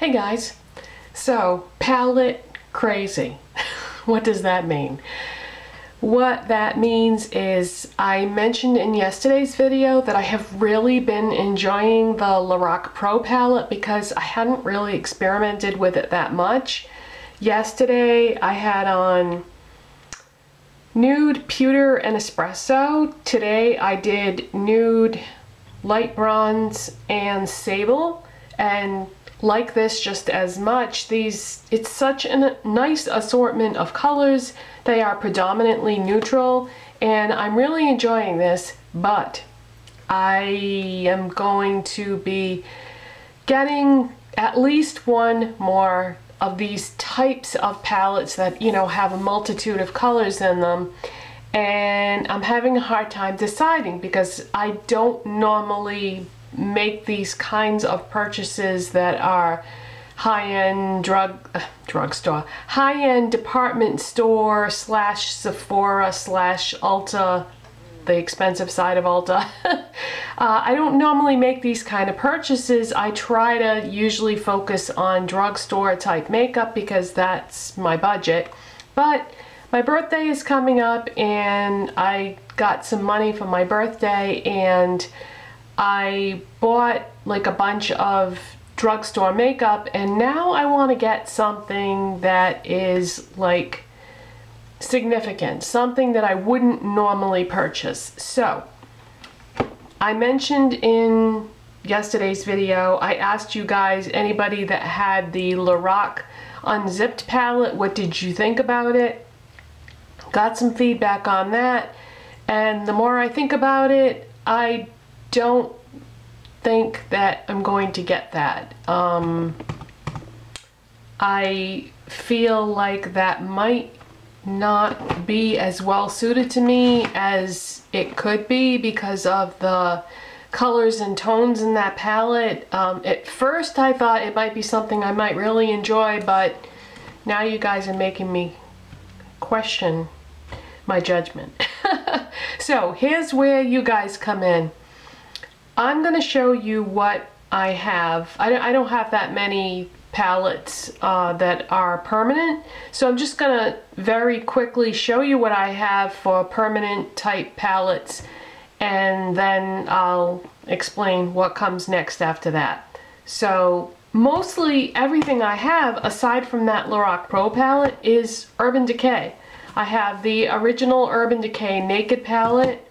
Hey guys, so palette crazy. What does that mean? What that means is I mentioned in yesterday's video that I have really been enjoying the Lorac Pro palette because I hadn't really experimented with it that much. Yesterday I had on nude, pewter, and espresso. Today I did nude, light bronze, and sable, and like this just as much. It's such a nice assortment of colors. They are predominantly neutral and I'm really enjoying this, but I am going to be getting at least one more of these types of palettes that, you know, have a multitude of colors in them, and I'm having a hard time deciding because I don't normally make these kinds of purchases that are high-end drugstore, high-end department store slash Sephora slash Ulta, the expensive side of Ulta. I don't normally make these kind of purchases. I try to usually focus on drugstore type makeup because that's my budget. But my birthday is coming up and I got some money for my birthday, and I bought like a bunch of drugstore makeup, and now I want to get something that is like significant, something that I wouldn't normally purchase. So I mentioned in yesterday's video, I asked you guys, anybody that had the Lorac unzipped palette, what did you think about it? Got some feedback on that, and the more I think about it, I don't think that I'm going to get that. I feel like that might not be as well suited to me as it could be because of the colors and tones in that palette. At first I thought it might be something I might really enjoy, but now you guys are making me question my judgment. So here's where you guys come in. I'm going to show you what I have. I don't have that many palettes that are permanent, so I'm just going to very quickly show you what I have for permanent type palettes, and then I'll explain what comes next after that. So mostly everything I have aside from that Lorac Pro palette is Urban Decay. I have the original Urban Decay Naked palette.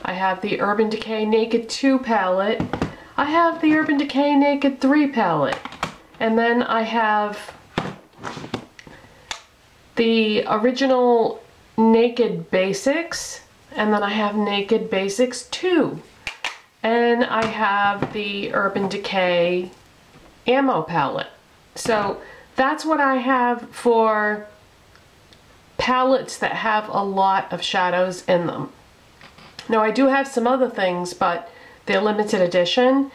I have the Urban Decay Naked 2 palette. I have the Urban Decay Naked 3 palette. And then I have the original Naked Basics. And then I have Naked Basics 2. And I have the Urban Decay Ammo palette. So that's what I have for palettes that have a lot of shadows in them. Now I do have some other things, but they're limited edition,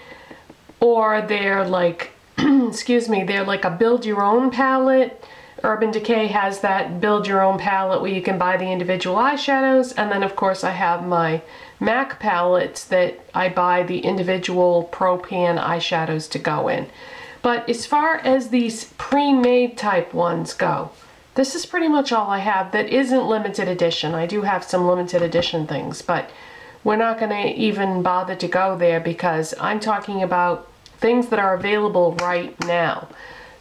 or they're like, excuse me, they're like a build your own palette. Urban Decay has that build your own palette where you can buy the individual eyeshadows, and then of course I have my MAC palettes that I buy the individual Pro Pan eyeshadows to go in. But as far as these pre-made type ones go, this is pretty much all I have that isn't limited edition. I do have some limited edition things, but we're not going to even bother to go there because I'm talking about things that are available right now.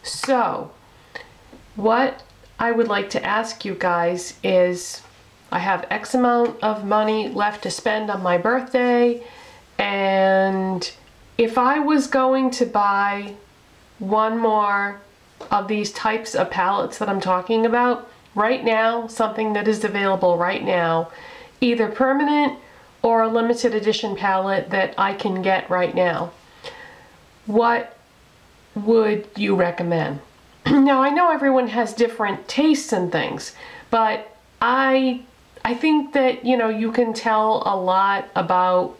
So what I would like to ask you guys is, I have X amount of money left to spend on my birthday, and if I was going to buy one more of these types of palettes that I'm talking about right now, something that is available right now, either permanent or a limited edition palette that I can get right now, what would you recommend? Now I know everyone has different tastes and things, but I think that, you know, you can tell a lot about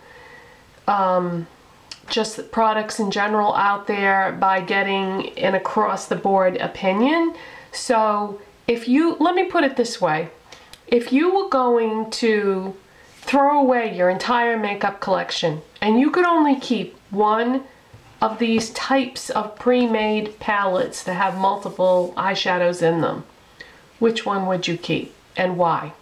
just products in general out there by getting an across the board opinion. So if you, let me put it this way, if you were going to throw away your entire makeup collection and you could only keep one of these types of pre-made palettes that have multiple eyeshadows in them, which one would you keep and why?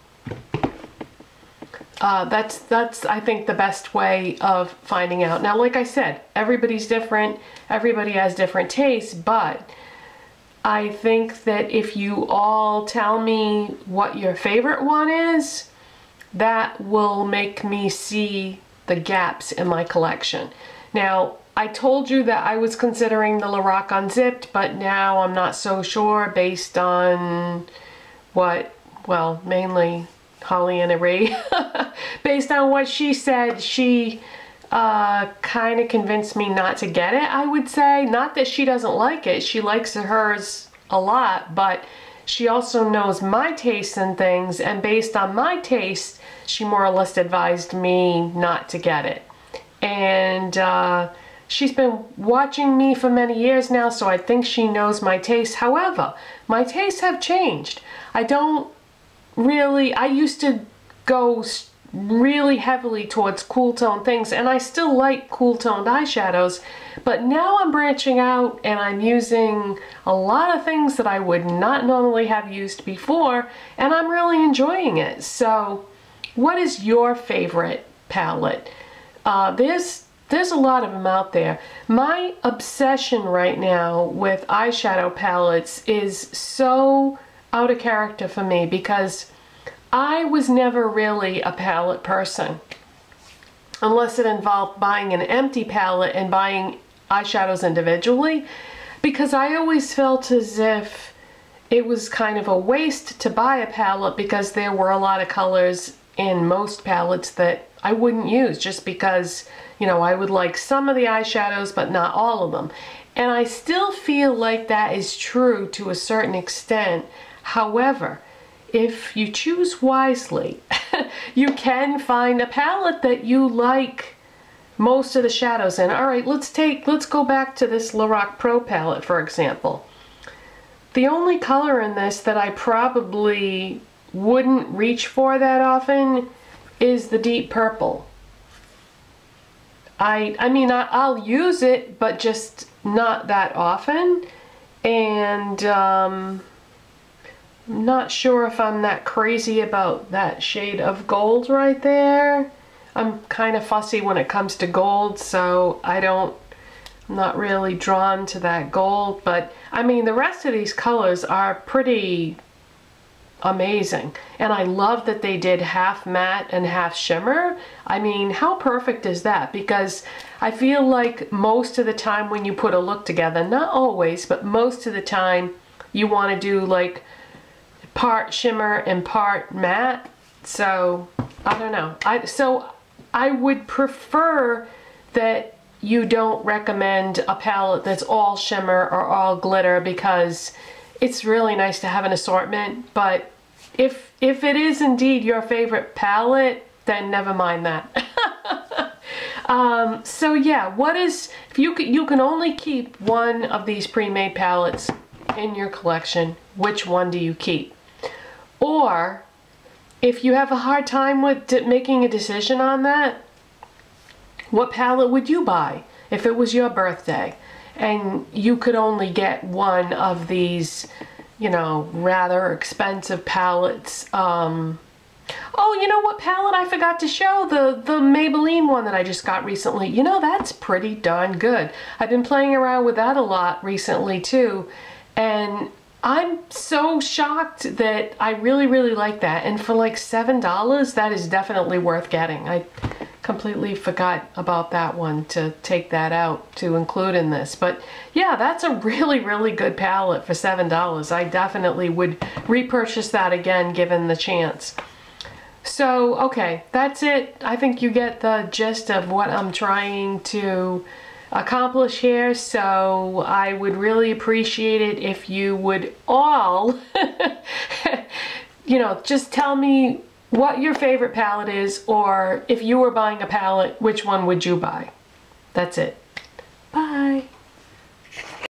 That's I think the best way of finding out. Now, like I said, everybody's different, everybody has different tastes, but I think that if you all tell me what your favorite one is, that will make me see the gaps in my collection. Now, I told you that I was considering the Lorac Unzipped, but now I'm not so sure based on what, well, mainly Hollyannaeree. Based on what she said, she kind of convinced me not to get it, I would say. Not that she doesn't like it. She likes hers a lot, but she also knows my tastes and things, and based on my taste, she more or less advised me not to get it. And she's been watching me for many years now, so I think she knows my tastes. However, my tastes have changed. I used to go really heavily towards cool tone things, and I still like cool toned eyeshadows, but now I'm branching out and I'm using a lot of things that I would not normally have used before, and I'm really enjoying it. So what is your favorite palette? There's a lot of them out there. My obsession right now with eyeshadow palettes is so out of character for me because I was never really a palette person unless it involved buying an empty palette and buying eyeshadows individually, because I always felt as if it was kind of a waste to buy a palette because there were a lot of colors in most palettes that I wouldn't use just because, you know, I would like some of the eyeshadows but not all of them. And I still feel like that is true to a certain extent. However, if you choose wisely, you can find a palette that you like most of the shadows in. All right, let's go back to this Lorac Pro palette, for example. The only color in this that I probably wouldn't reach for that often is the deep purple. I mean, I'll use it, but just not that often. And I'm not sure if I'm that crazy about that shade of gold right there. I'm kind of fussy when it comes to gold, so I'm not really drawn to that gold. But I mean, the rest of these colors are pretty amazing, and I love that they did half matte and half shimmer. I mean, how perfect is that? Because I feel like most of the time when you put a look together, not always, but most of the time, you want to do like part shimmer and part matte. So I don't know. I would prefer that you don't recommend a palette that's all shimmer or all glitter, because it's really nice to have an assortment. But if it is indeed your favorite palette, then never mind that. So yeah, if you can only keep one of these pre-made palettes in your collection, which one do you keep? Or if you have a hard time with making a decision on that, what palette would you buy if it was your birthday and you could only get one of these, you know, rather expensive palettes? Oh, you know what palette I forgot to show? The Maybelline one that I just got recently. You know, that's pretty darn good. I've been playing around with that a lot recently too, and I'm so shocked that I really, really like that. And for like $7, that is definitely worth getting. I completely forgot about that one to take that out to include in this. But yeah, that's a really, really good palette for $7. I definitely would repurchase that again given the chance. So, okay, that's it. I think you get the gist of what I'm trying to accomplish here. So I would really appreciate it if you would all, you know, just tell me what your favorite palette is, or if you were buying a palette, which one would you buy? That's it. Bye.